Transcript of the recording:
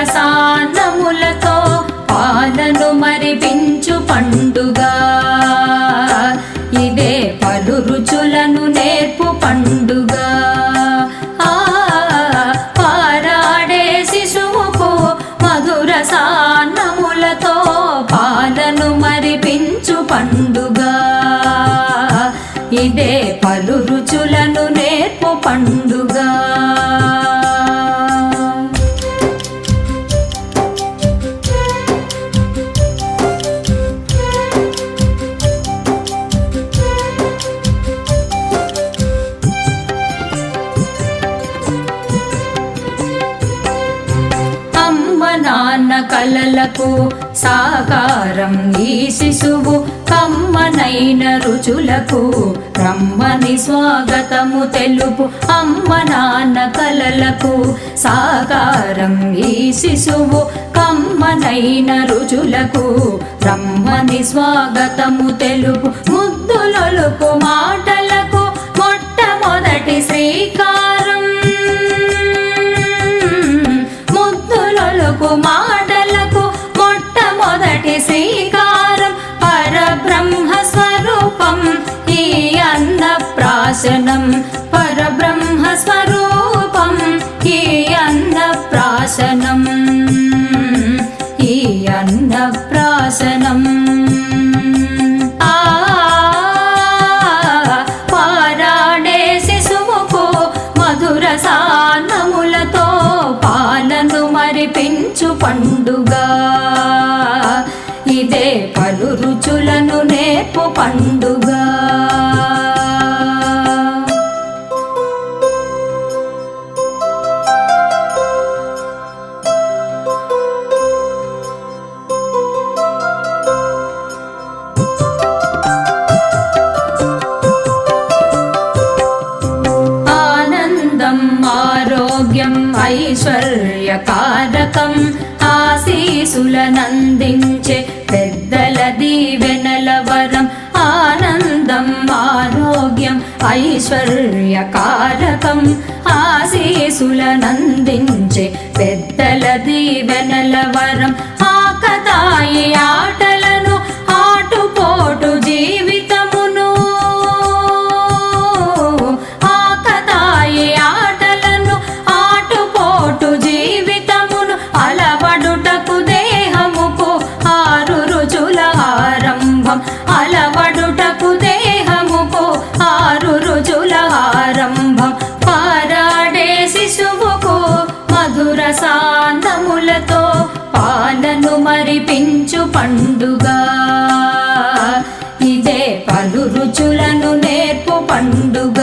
రసాన్నములతో పాలను మరిపించు పండుగ ఇదే పలు రుచులను నేర్పు పండుగ పారాడే శిశువుకు మధురసాన్నములతో పాలను మరిపించు పండుగ ఇదే పలు రుచులను నేర్పు పండుగ నాన్న కలలకు సాకారం ఈ శిశువు కమ్మనైన రుచులకు రమ్మని స్వాగతము తెలుపు అమ్మ నాన్న కలలకు సాకారం ఈ శిశువు కమ్మనైన రుచులకు రమ్మని స్వాగతము తెలుపు ముద్దులొలుకు మాటలకు మొట్టమొదటి శ్రీకారం మాటలకు మొట్టమొదటి శ్రీకారం పరబ్రహ్మ స్వరూపం ఈ అన్నప్రాశనం పరబ్రహ్మ స్వరూపం ఈ అన్నప్రాశనం ఈ అన్నప్రాశనం పారాడే శిశువుకు మధురసాన్నములతో పాలను మరిపించు పండుగ ఇదే పలు రుచులను నేర్పు పండుగ ఆరోగ్యం ఐశ్వర్యకారకం ఆశీసులనందించే పెద్దల దీవెనల వరం ఆనందం ఆరోగ్యం ఐశ్వర్యకారకం ఆశీసులనందించే పెద్దల దీవెనల వరం ఆకతాయి ఆటలను ఆటుపోటు జీవితమును జీవితమును అలవడుటకు దేహముకు ఆరు రుచుల ఆరంభం అలవడుటకు దేహముకు ఆరు రుచుల ఆరంభం పారాడే శిశువుకు మధురసాన్నములతో పాలను మరిపించు పండుగ ఇదే పలు రుచులను నేర్పు పండుగ